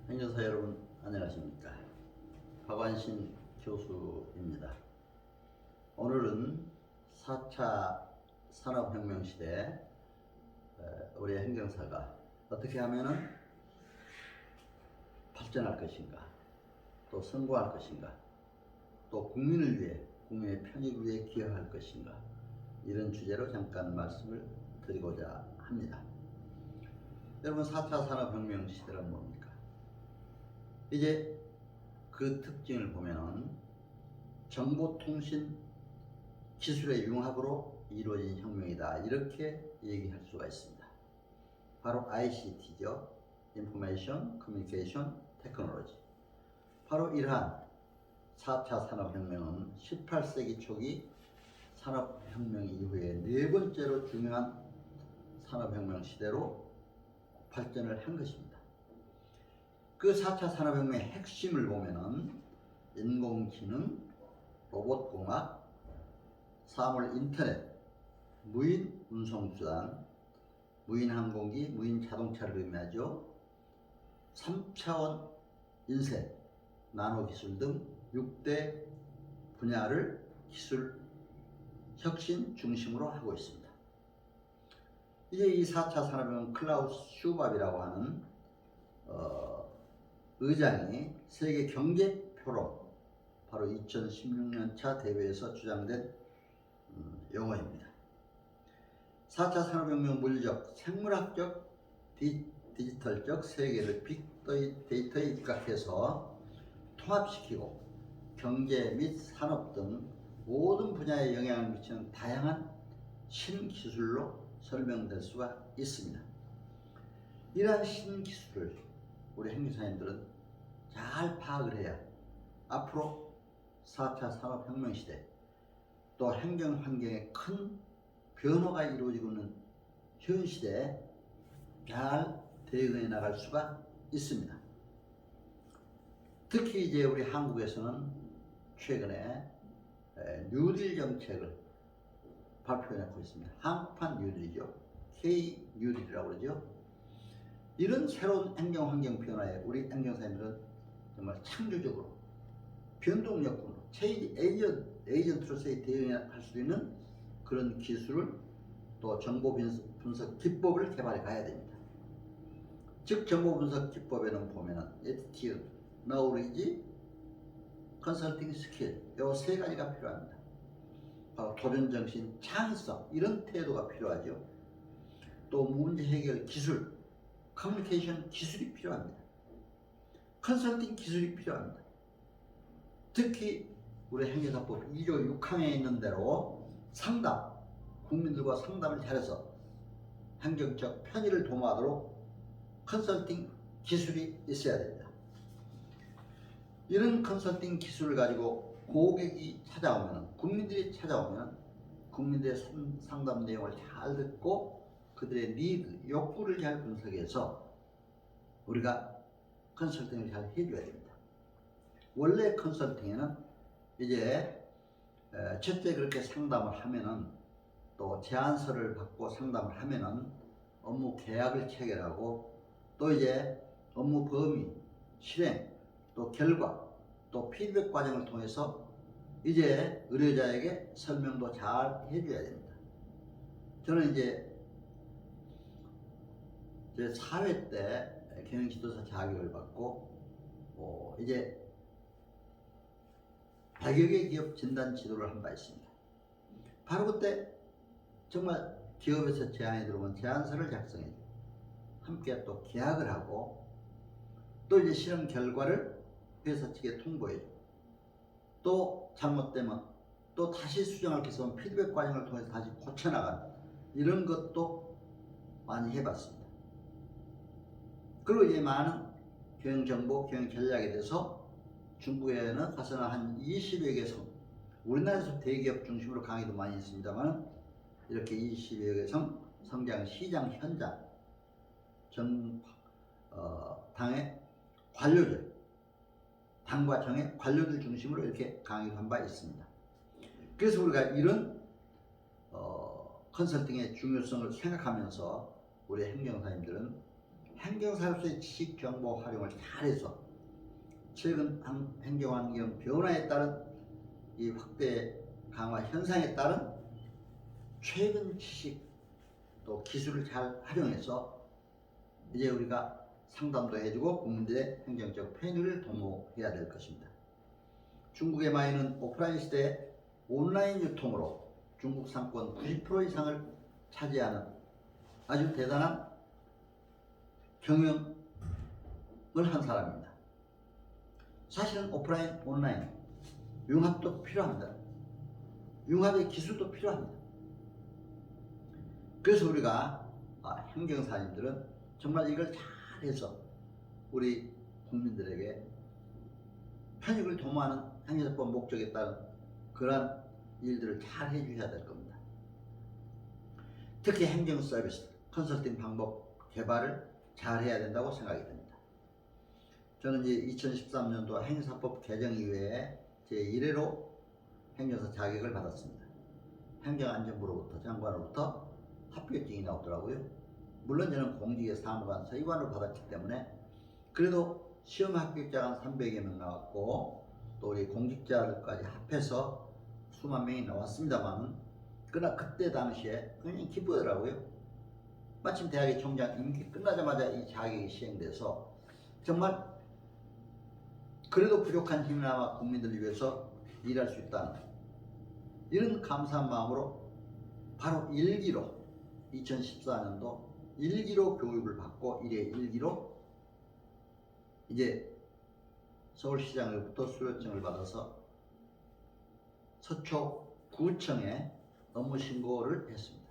행정사 여러분 안녕하십니까. 박완신 교수입니다. 오늘은 4차 산업혁명 시대 우리 행정사가 어떻게 하면 발전할 것인가, 또 성공할 것인가, 또 국민을 위해, 국민의 편익을 위해 기여할 것인가, 이런 주제로 잠깐 말씀을 드리고자 합니다. 여러분, 4차 산업혁명 시대란 뭡니까? 이제 그 특징을 보면은 정보통신 기술의 융합으로 이루어진 혁명이다, 이렇게 얘기할 수가 있습니다. 바로 ICT죠. Information Communication Technology. 바로 이러한 4차 산업혁명은 18세기 초기 산업혁명 이후에 네 번째로 중요한 산업혁명 시대로 발전을 한 것입니다. 그 4차 산업혁명의 핵심을 보면은 인공지능, 로봇공학, 사물 인터넷, 무인 운송수단, 무인 항공기, 무인 자동차를 의미하죠. 3차원 인쇄, 나노기술 등 6대 분야를 기술 혁신 중심으로 하고 있습니다. 이제 이 4차 산업혁명 클라우스 슈밥이라고 하는 의장이 세계 경제 포럼, 바로 2016년차 대회에서 주장된 용어입니다. 4차 산업혁명 물리적, 생물학적, 디지털적 세계를 빅데이터에 입각해서 통합시키고 경제 및 산업 등 모든 분야에 영향을 미치는 다양한 신기술로 설명될 수가 있습니다. 이러한 신기술을 우리 행정사님들은 잘 파악을 해야 앞으로 4차 산업혁명 시대, 또 행정 환경에 큰 변화가 이루어지고 있는 현 시대에 잘 대응해 나갈 수가 있습니다. 특히 이제 우리 한국에서는 최근에 뉴딜 정책을 발표해 놓고 있습니다. 한국판 뉴딜이죠. K 뉴딜이라고 그러죠. 이런 새로운 행정 환경 변화에 우리 행정사님들은 정말 창조적으로, 변동력으로, 체인지 에이전트로서 대응할 수 있는 그런 기술을, 또 정보 분석 기법을 개발해 가야 됩니다. 즉, 정보 분석 기법에는 보면은 에티튜드, 너우리지, 컨설팅 스킬, 이 세 가지가 필요합니다. 바로 도전 정신, 창의성, 이런 태도가 필요하죠. 또 문제 해결 기술, 커뮤니케이션 기술이 필요합니다. 컨설팅 기술이 필요합니다. 특히 우리 행정사법 2조 6항에 있는 대로 상담, 국민들과 상담을 잘해서 행정적 편의를 도모하도록 컨설팅 기술이 있어야 됩니다. 이런 컨설팅 기술을 가지고 고객이 찾아오면, 국민들이 찾아오면 국민들의 상담 내용을 잘 듣고 그들의 니드, 욕구를 잘 분석해서 우리가 컨설팅을 잘 해줘야 됩니다. 원래 컨설팅에는 이제 첫째 그렇게 상담을 하면은, 또 제안서를 받고 상담을 하면은 업무 계약을 체결하고, 또 이제 업무 범위, 실행, 또 결과, 또 피드백 과정을 통해서 이제 의뢰자에게 설명도 잘 해줘야 됩니다. 저는 이제 제 4회 때 경영지도사 자격을 받고 이제 100여 개 기업 진단 지도를 한 바 있습니다. 바로 그때 정말 기업에서 제안이 들어오면 제안서를 작성해 함께 또 계약을 하고, 또 이제 실험 결과를 회사 측에 통보해 주고, 또 잘못되면 또 다시 수정할 게 있으면 피드백 과정을 통해서 다시 고쳐나가는, 이런 것도 많이 해봤습니다. 그리고 이제 많은 경영정보, 경영전략에 대해서 중국에는 가서는 한 20여 개 우리나라에서 대기업 중심으로 강의도 많이 했습니다만, 이렇게 20여 개 성장 시장 현장, 당의 관료들, 당과 정의 관료들 중심으로 이렇게 강의를 한 바 있습니다. 그래서 우리가 이런 컨설팅의 중요성을 생각하면서 우리 행정사님들은 행정사업소의 지식 정보 활용을 잘해서 최근 행정환경 변화에 따른 이 확대 강화 현상에 따른 최근 지식 또 기술을 잘 활용해서 이제 우리가 상담도 해주고 국민들의 행정적 편의를 도모해야 될 것입니다. 중국의 마이는 오프라인 시대에 온라인 유통으로 중국 상권 90% 이상을 차지하는 아주 대단한 경영을 한 사람입니다. 사실은 오프라인, 온라인 융합도 필요합니다. 융합의 기술도 필요합니다. 그래서 우리가 행정사님들은 정말 이걸 잘해서 우리 국민들에게 편익을 도모하는 행정사법 목적에 따른 그러한 일들을 잘 해주셔야 될 겁니다. 특히 행정 서비스, 컨설팅 방법 개발을 잘 해야 된다고 생각이 됩니다. 저는 이제 2013년도 행정사법 개정 이후에 제1회로 행정사 자격을 받았습니다. 행정안전부로부터 장관으로부터 합격증이 나오더라고요. 물론 저는 공직의 사무관, 서기관으로 받았기 때문에 그래도 시험 합격자가 한 300여 명 나왔고 또 우리 공직자들까지 합해서 수만 명이 나왔습니다만 그러나 그때 당시에 굉장히 기쁘더라고요. 마침 대학의 총장 임기 끝나자마자 이 자격이 시행돼서 정말 그래도 부족한 힘이나마 국민들을 위해서 일할 수 있다는 이런 감사한 마음으로 바로 1기로 2014년도 1기로 교육을 받고 1회 1기로 이제 서울시장으로부터 수료증을 받아서 서초구청에 업무 신고를 했습니다.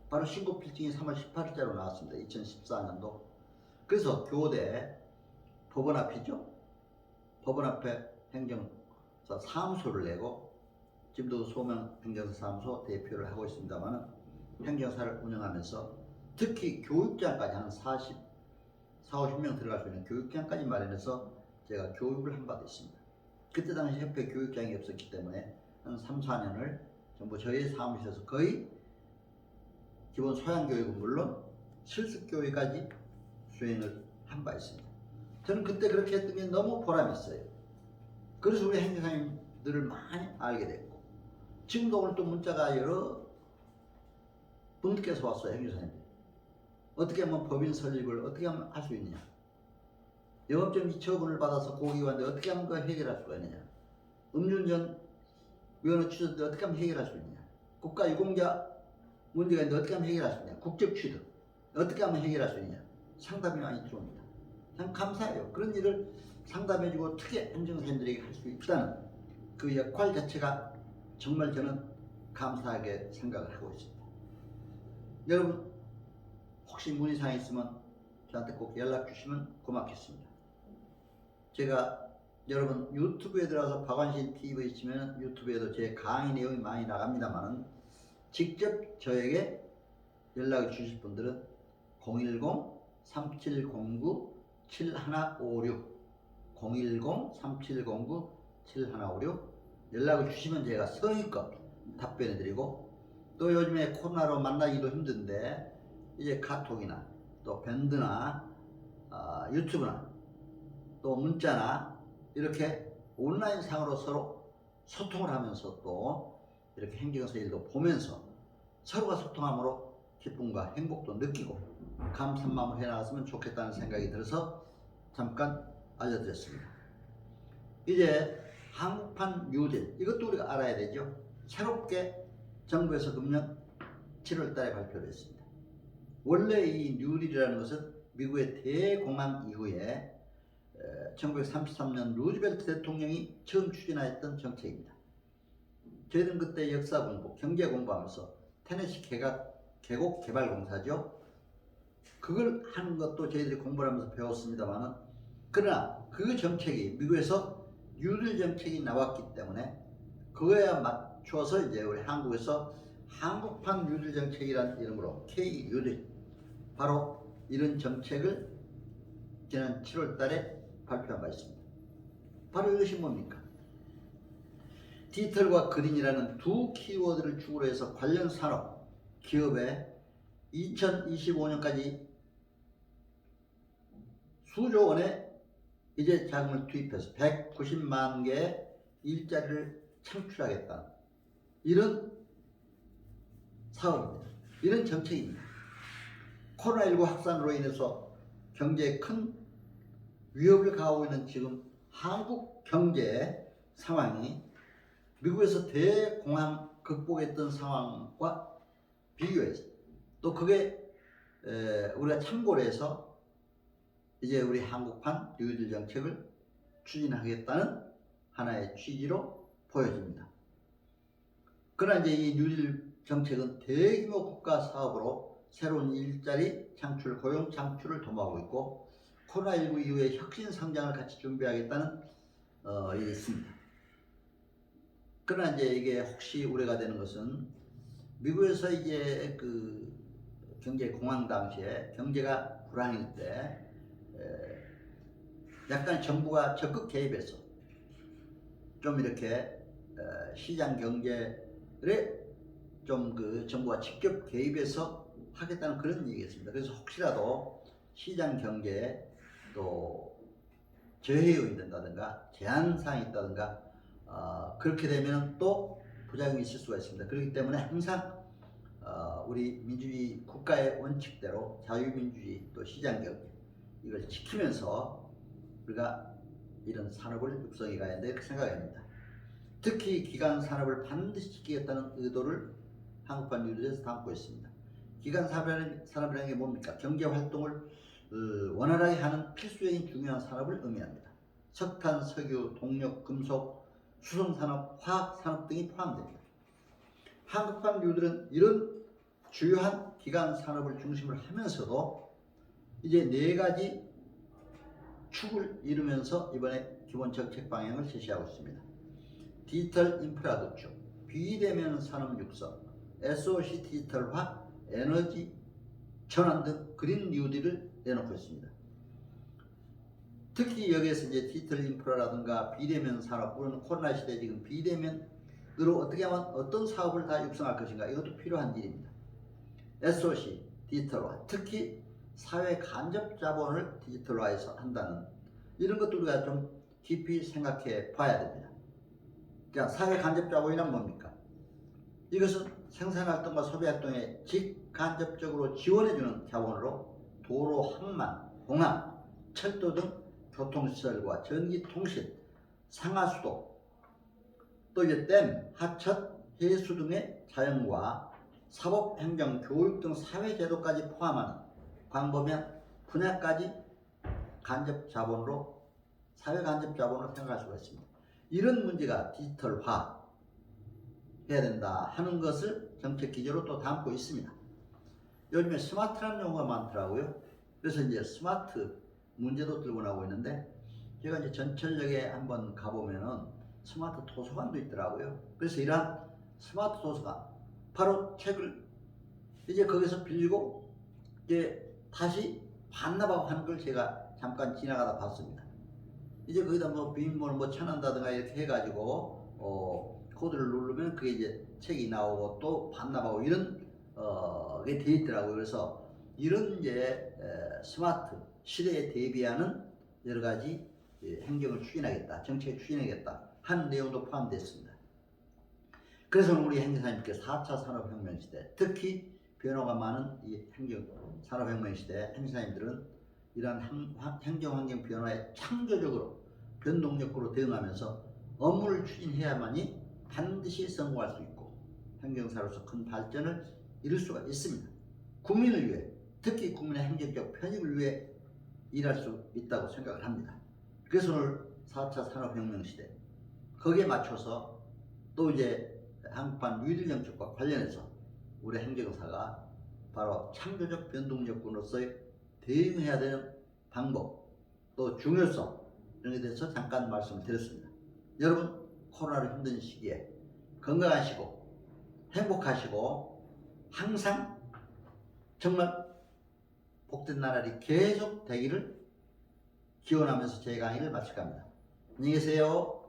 바로 신고 필증이 3월 18일자로 나왔습니다. 2014년도. 그래서 교대 법원 앞이죠. 법원 앞에 행정사 사무소를 내고 지금도 소명 행정사 사무소 대표를 하고 있습니다만 행정사를 운영하면서 특히 교육장까지 한 40-50명 들어갈 수 있는 교육장까지 마련해서 제가 교육을 한 바도 있습니다. 그때 당시 협회 교육장이 없었기 때문에 한 3-4년을 전부 저희 사무실에서 거의 기본 소양교육은 물론 실습교육까지 수행을 한 바 있습니다. 저는 그때 그렇게 했던 게 너무 보람이 있어요. 그래서 우리 행정사님들을 많이 알게 됐고 지금도 오늘 또 문자가 여러 분께서 왔어요. 행정사님들 어떻게 하면 법인 설립을 어떻게 하면 할 수 있느냐, 영업정지 처분을 받아서 고객이 왔는데 어떻게 하면 그걸 해결할 수가 있느냐, 음주운전 위헌을 취소했는데 어떻게 하면 해결할 수 있느냐, 국가유공자 문제가 있는데 어떻게 하면 해결할 수 있느냐, 국적 취득 어떻게 하면 해결할 수 있느냐 상담이 많이 들어옵니다. 참 감사해요. 그런 일을 상담해주고 특히 행정사님들에게 할 수 있다는 그 역할 자체가 정말 저는 감사하게 생각을 하고 있습니다. 여러분 혹시 문의사항 있으면 저한테 꼭 연락 주시면 고맙겠습니다. 제가 여러분 유튜브에 들어가서 박완신 TV 치면 유튜브에도 제 강의 내용이 많이 나갑니다만 직접 저에게 연락을 주실 분들은 010-3709-7156 010-3709-7156 연락을 주시면 제가 성의껏 답변해 드리고 또 요즘에 코로나로 만나기도 힘든데 이제 카톡이나 또 밴드나 유튜브나 또 문자나 이렇게 온라인 상으로 서로 소통을 하면서 또 이렇게 행정사 일도 보면서 서로가 소통함으로 기쁨과 행복도 느끼고 감사한 마음을 해나갔으면 좋겠다는 생각이 들어서 잠깐 알려드렸습니다. 이제 한국판 뉴딜 이것도 우리가 알아야 되죠. 새롭게 정부에서 금년 7월 달에 발표를 했습니다. 원래 이 뉴딜이라는 것은 미국의 대공황 이후에 1933년 루즈벨트 대통령이 처음 추진하였던 정책입니다. 저희들은 그때 역사 공부, 경제 공부하면서 테네시 계곡 개발 공사죠. 그걸 하는 것도 저희들이 공부를 하면서 배웠습니다만 그러나 그 정책이 미국에서 뉴딜 정책이 나왔기 때문에 그거에 맞춰서 이제 우리 한국에서 한국판 뉴딜 정책이라는 이름으로 K-뉴딜 바로 이런 정책을 지난 7월 달에 발표한 바 있습니다. 바로 이것이 뭡니까? 디지털과 그린이라는 두 키워드를 주로 해서 관련 산업, 기업에 2025년까지 수조 원의 이제 자금을 투입해서 190만 개의 일자리를 창출하겠다는 이런 사업입니다. 이런 정책입니다. 코로나19 확산으로 인해서 경제에 큰 위협을 가하고 있는 지금 한국 경제 상황이 미국에서 대공황 극복했던 상황과 비교해서 또 그게 우리가 참고를 해서 이제 우리 한국판 뉴딜 정책을 추진하겠다는 하나의 취지로 보여집니다. 그러나 이제 이 뉴딜 정책은 대규모 국가 사업으로 새로운 일자리 창출, 고용 창출을 도모하고 있고 코로나19 이후에 혁신 성장을 같이 준비하겠다는 일이 있습니다. 그러나 이제 이게 혹시 우려가 되는 것은 미국에서 이제 그 경제 공황 당시에 경제가 불황일 때 약간 정부가 적극 개입해서 좀 이렇게 시장 경제를 좀 그 정부가 직접 개입해서 하겠다는 그런 얘기였습니다. 그래서 혹시라도 시장 경제에 또 저해 요인이 된다든가 제한 사항이 있다든가 그렇게 되면 또 부작용이 있을 수가 있습니다. 그렇기 때문에 항상 우리 민주주의 국가의 원칙대로 자유민주주의 또 시장경제 이걸 지키면서 우리가 이런 산업을 육성해 가야 된다 이렇게 생각합니다. 특히 기간 산업을 반드시 지키겠다는 의도를 한국판 뉴딜에서 담고 있습니다. 기간 산업이라는 게 뭡니까? 경제 활동을 원활하게 하는 필수적인 중요한 산업을 의미합니다. 석탄, 석유, 동력, 금속, 수송산업, 화학산업 등이 포함됩니다. 한국판 뉴딜은 이런 주요한 기간 산업을 중심으로 하면서도 이제 4가지 축을 이루면서 이번에 기본 정책 방향을 제시하고 있습니다. 디지털 인프라 구축, 비대면 산업 육성, SOC 디지털화, 에너지 전환 등 그린 뉴딜을 내놓고 있습니다. 특히 여기에서 이제 디지털 인프라라든가 비대면 산업, 우리는 코로나 시대 지금 비대면으로 어떻게 하면 어떤 사업을 다 육성할 것인가 이것도 필요한 일입니다. SOC 디지털화, 특히 사회 간접 자본을 디지털화해서 한다는 이런 것도 우리가 좀 깊이 생각해 봐야 됩니다. 그러니까 사회 간접 자본이란 뭡니까? 이것은 생산활동과 소비활동에 직간접적으로 지원해주는 자본으로 도로, 항만, 공항, 철도 등 교통시설과 전기통신, 상하수도, 또 이제 댐, 하천, 해수 등의 자연과 사법, 행정, 교육 등 사회제도까지 포함하는 광범위한 분야까지 간접자본으로 사회 간접자본으로 생각할 수가 있습니다. 이런 문제가 디지털화 해야 된다 하는 것을 정책 기조로 또 담고 있습니다. 요즘에 스마트라는 용어가 많더라고요. 그래서 이제 스마트 문제도 들고 나오고 있는데 제가 이제 전철역에 한번 가보면은 스마트 도서관도 있더라고요. 그래서 이러한 스마트 도서관 바로 책을 이제 거기서 빌리고 이제 다시 반납하고 하는 걸 제가 잠깐 지나가다 봤습니다. 이제 거기다 뭐 비밀번호 뭐 쳐낸다든가 이렇게 해가지고 코드를 누르면 그게 이제 책이 나오고 또 반납하고 이런 게 돼 있더라고요. 그래서 이런 이제 스마트 시대에 대비하는 여러 가지 행정을 추진하겠다, 정책을 추진하겠다 하는 내용도 포함되어 있습니다. 그래서 우리 행정사님께서 4차 산업혁명 시대, 특히 변화가 많은 이 행정 산업혁명 시대 행정사님들은 이러한 행정환경 변화에 창조적으로 변동력으로 대응하면서 업무를 추진해야만이 반드시 성공할 수 있고 행정사로서 큰 발전을 이룰 수가 있습니다. 국민을 위해, 특히 국민의 행정적 편익을 위해 일할 수 있다고 생각을 합니다. 그래서 오늘 4차 산업혁명 시대 거기에 맞춰서 또 이제 한국판 뉴딜 정책과 관련해서 우리 행정사가 바로 창조적 변동력으로서의 대응해야 되는 방법 또 중요성 이런 데 대해서 잠깐 말씀을 드렸습니다. 여러분 코로나로 힘든 시기에 건강하시고 행복하시고 항상 정말 복된 나날이 계속 되기를 기원하면서 제 강의를 마칠 겁니다. 안녕히 계세요.